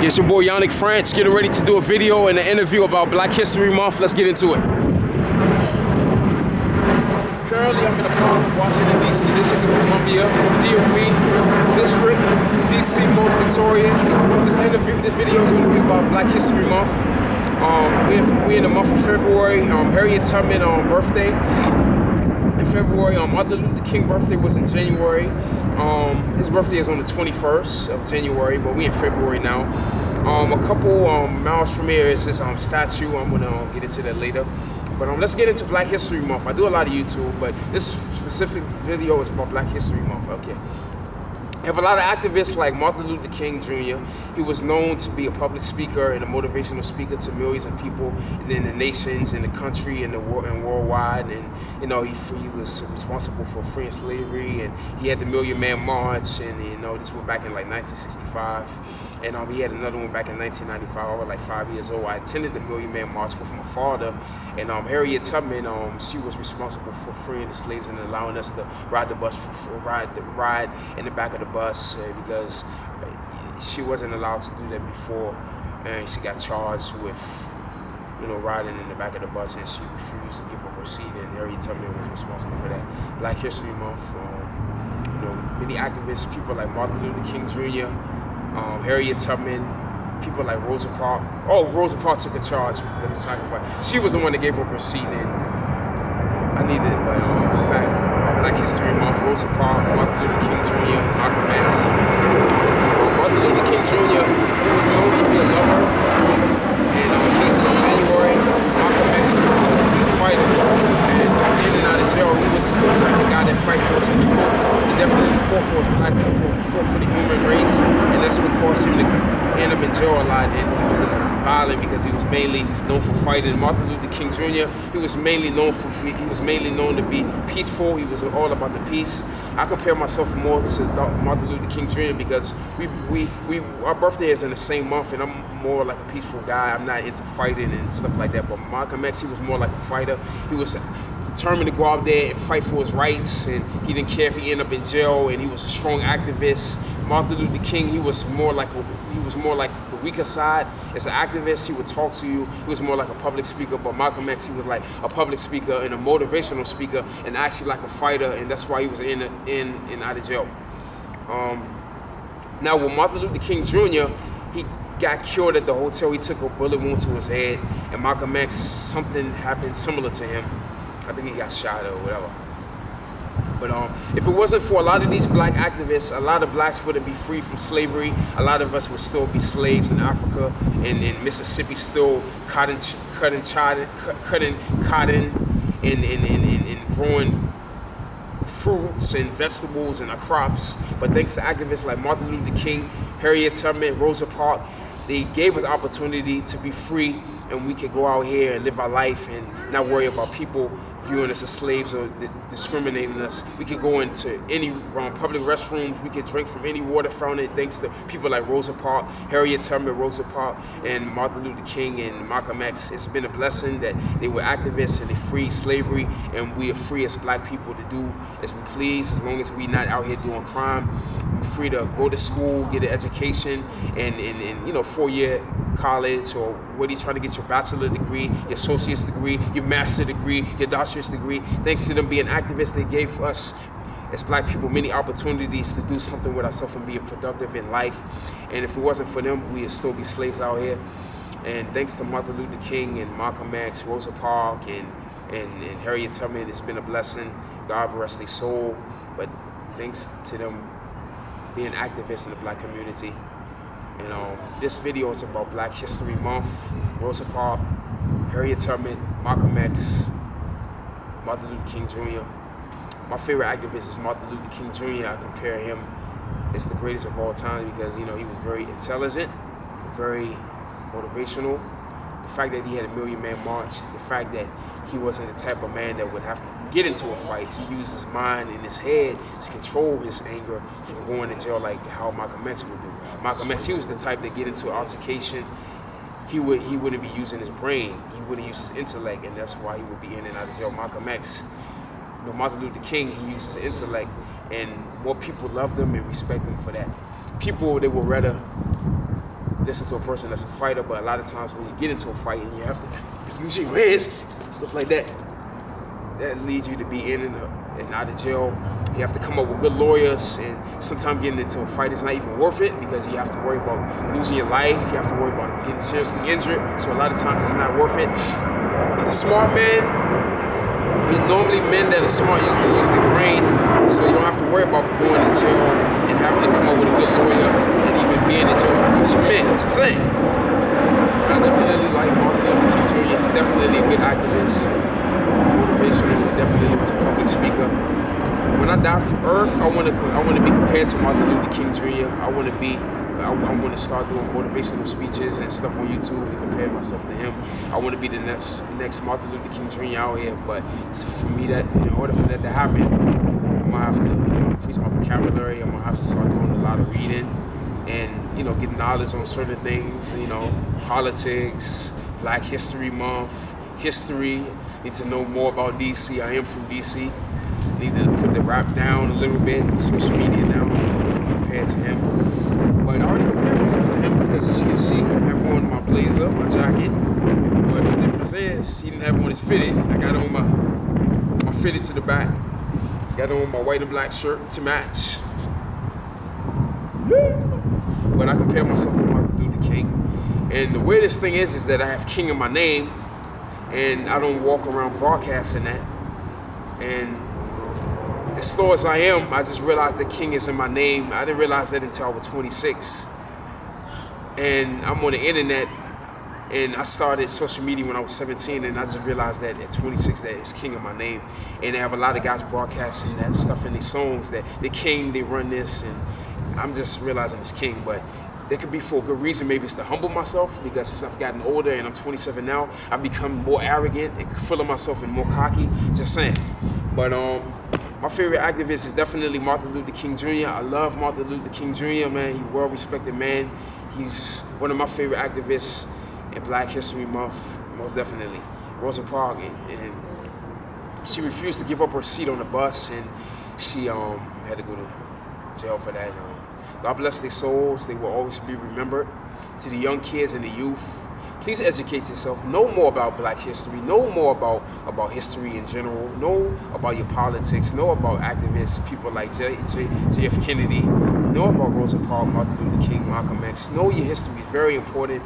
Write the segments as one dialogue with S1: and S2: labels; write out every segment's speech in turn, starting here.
S1: It's your boy Yannick France, getting ready to do a video and an interview about Black History Month. Let's get into it. Currently, I'm in a park of Washington, D.C., District of Columbia, DMV, District, D.C. most victorious. This video is going to be about Black History Month. We're in the month of February. Harriet Tubman birthday in February. Martin Luther King birthday was in January. His birthday is on the 21st of January, but we're in February now. A couple miles from here is this statue. I'm gonna get into that later. But let's get into Black History Month. I do a lot of YouTube, but this specific video is about Black History Month. Okay. We have a lot of activists like Martin Luther King Jr. He was known to be a public speaker and a motivational speaker to millions of people in the nations, in the country, and worldwide. And you know, he was responsible for freeing slavery, and he had the Million Man March, and you know, this was back in like 1965. And he had another one back in 1995. I was like 5 years old. I attended the Million Man March with my father. And Harriet Tubman, she was responsible for freeing the slaves and allowing us to ride the bus, ride in the back of the bus because she wasn't allowed to do that before. And she got charged with, you know, riding in the back of the bus, and she refused to give up her seat. And Harriet Tubman was responsible for that. Black History Month, you know, many activists, people like Martin Luther King Jr., Harriet Tubman, people like Rosa Parks. Oh, Rosa Parks took a charge for the sacrifice. She was the one that gave up her seat, and I needed it, but it was back. Black History Month, Rosa Parks, Martin Luther King Jr., Malcolm X. Martin Luther King Jr., he was known to be a lover, and he's in January. Malcolm X was known to be a fighter, and he was in and out of jail. He was the type of guy that fight for his people. He definitely fought for his black people. He fought for the human race, and that's what caused him to end up in jail a lot. And he was violent because he was mainly known for fighting. Martin Luther King Jr., he was mainly known to be peaceful. He was all about the peace. I compare myself more to Martin Luther King Jr. because our birthday is in the same month, and I'm more like a peaceful guy. I'm not into fighting and stuff like that. But Malcolm X, he was more like a fighter. He was determined to go out there and fight for his rights, and he didn't care if he ended up in jail, and he was a strong activist. Martin Luther King, he was more like the weaker side. As an activist, he would talk to you. He was more like a public speaker, but Malcolm X, he was like a public speaker and a motivational speaker, and actually like a fighter, and that's why he was in and out of jail. Now with Martin Luther King Jr., he got killed at the hotel. He took a bullet wound to his head, and Malcolm X, something happened similar to him. I think he got shot or whatever. But if it wasn't for a lot of these black activists, a lot of blacks wouldn't be free from slavery. A lot of us would still be slaves in Africa and in Mississippi, still cutting cotton and growing fruits and vegetables and our crops. But thanks to activists like Martin Luther King, Harriet Tubman, Rosa Parks, they gave us opportunity to be free, and we could go out here and live our life and not worry about people viewing us as slaves or discriminating us. We could go into any public restrooms. We could drink from any water fountain thanks to people like Rosa Parks, Harriet Tubman, Rosa Parks, and Martin Luther King and Malcolm X. It's been a blessing that they were activists and they freed slavery, and we are free as black people to do as we please, as long as we're not out here doing crime. We're free to go to school, get an education, and you know, 4-year college, or whether you're trying to get your bachelor degree, your associate's degree, your master's degree, your doctorate's degree. Thanks to them being activists, they gave us as black people many opportunities to do something with ourselves and be productive in life. And if it wasn't for them, we'd still be slaves out here. And thanks to Martin Luther King and Malcolm X, Rosa Parks, and Harriet Tubman, it's been a blessing. God rest their soul. But thanks to them being activists in the black community. And this video is about Black History Month, Rosa Parks, Harriet Tubman, Malcolm X, Martin Luther King Jr. My favorite activist is Martin Luther King Jr. I compare him as the greatest of all time because, you know, he was very intelligent, very motivational. The fact that he had a Million Man March, the fact that he wasn't the type of man that would have to get into a fight. He used his mind and his head to control his anger from going to jail like how Malcolm X would do. Malcolm X, he was the type that get into an altercation. He wouldn't be using his brain. He wouldn't use his intellect, and that's why he would be in and out of jail. Malcolm X, you know, Martin Luther King, he used his intellect, and more people loved him and respect him for that. People, they would rather listen to a person that's a fighter, but a lot of times when you get into a fight and you have to use your hands, stuff like that, that leads you to be in and out of jail. You have to come up with good lawyers, and sometimes getting into a fight is not even worth it because you have to worry about losing your life. You have to worry about getting seriously injured. So a lot of times it's not worth it. The smart man, normally men that are smart usually use their brain, so you don't have to worry about going to jail and having to come up with a good lawyer and even being in jail with a bunch of men. It's the same. I definitely like Martin Luther King Jr. He's definitely a good activist, motivational. He definitely was a public speaker. When I die from Earth, I want to be compared to Martin Luther King Jr. I want to start doing motivational speeches and stuff on YouTube and compare myself to him. I want to be the next Martin Luther King Jr. out here. But for me, that in order for that to happen, I'm gonna have to increase my vocabulary. I'm gonna have to start doing a lot of reading and get knowledge on certain things. Politics, Black History Month, history. Need to know more about DC. I am from DC. Need to put the rap down a little bit, social media down compared to him. But I already compared myself to him because as you can see, I have on my blazer, my jacket. But the difference is, he didn't have one that's fitted. I got on my fitted to the back. Got on my white and black shirt to match. But I compare myself to Martin Luther King. And the weirdest thing is that I have King in my name, and I don't walk around broadcasting that. And as slow as I am, I just realized that King is in my name. I didn't realize that until I was 26. And I'm on the internet, and I started social media when I was 17, and I just realized that at 26 that it's King in my name. And they have a lot of guys broadcasting that stuff in their songs, that they King, they run this, and I'm just realizing it's King. But there could be for a good reason. Maybe it's to humble myself, because since I've gotten older and I'm 27 now, I've become more arrogant and full of myself and more cocky. Just saying. But my favorite activist is definitely Martin Luther King Jr. I love Martin Luther King Jr., man. He's a well-respected man. He's one of my favorite activists in Black History Month, most definitely. Rosa Parks, and she refused to give up her seat on the bus, and she had to go to jail for that. God bless their souls. They will always be remembered. To the young kids and the youth, please educate yourself. Know more about Black history. Know more about history in general. Know about your politics. Know about activists, people like J.F. Kennedy. Know about Rosa Parks, Martin Luther King, Malcolm X. Know your history is very important.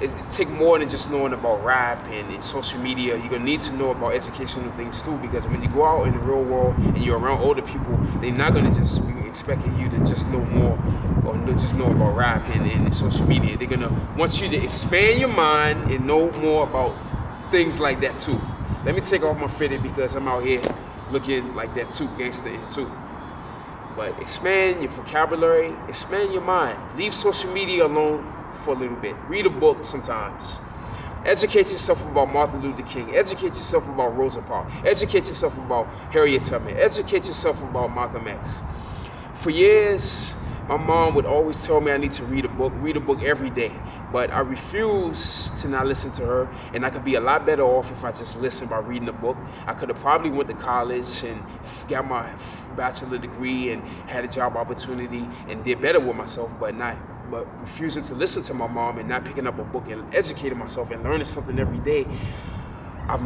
S1: It takes more than just knowing about rap and social media. You're gonna need to know about educational things too, because when you go out in the real world and you're around older people, they're not gonna just be expecting you to just know more or just know about rap and social media. They're gonna want you to expand your mind and know more about things like that too. Let me take off my fitted because I'm out here looking like that too, gangster in too. But expand your vocabulary, expand your mind. Leave social media alone for a little bit. Read a book sometimes. Educate yourself about Martin Luther King. Educate yourself about Rosa Parks. Educate yourself about Harriet Tubman. Educate yourself about Malcolm X. For years, my mom would always tell me I need to read a book every day. But I refused to not listen to her, and I could be a lot better off if I just listened by reading a book. I could have probably went to college and got my bachelor degree and had a job opportunity and did better with myself, but refusing to listen to my mom and not picking up a book and educating myself and learning something every day. I've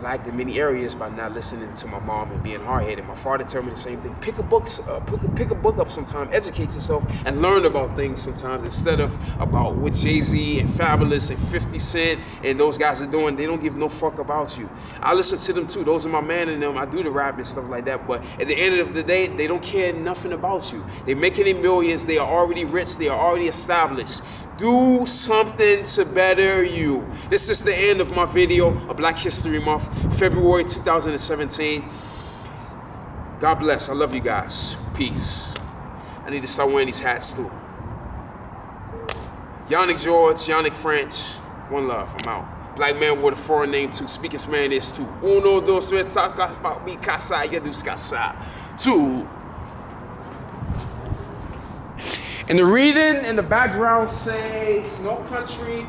S1: lacked in many areas by not listening to my mom and being hard-headed. My father told me the same thing. Pick a book up sometime, educate yourself, and learn about things sometimes instead of about what Jay-Z and Fabulous and 50 Cent and those guys are doing. They don't give no fuck about you. I listen to them too. Those are my man and them. I do the rap and stuff like that. But at the end of the day, they don't care nothing about you. They're making their millions. They are already rich. They are already established. Do something to better you. This is the end of my video of Black History Month, February 2017. God bless. I love you guys. Peace. I need to start wearing these hats too. Yannick George, Yannick French. One love. I'm out. Black man with a foreign name too. Speaking Spanish too. Uno, dos, tres, taca, mi casa, ya dus casa. Two. And the reading in the background says, no country,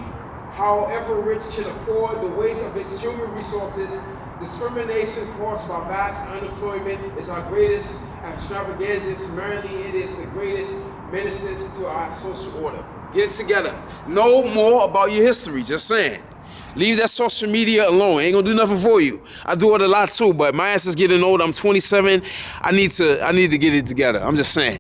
S1: however rich, can afford the waste of its human resources. Discrimination caused by vast unemployment is our greatest extravagances. Merely, it is the greatest menaces to our social order. Get it together. Know more about your history, just saying. Leave that social media alone. Ain't gonna do nothing for you. I do it a lot too, but my ass is getting old. I'm 27. I need to get it together. I'm just saying.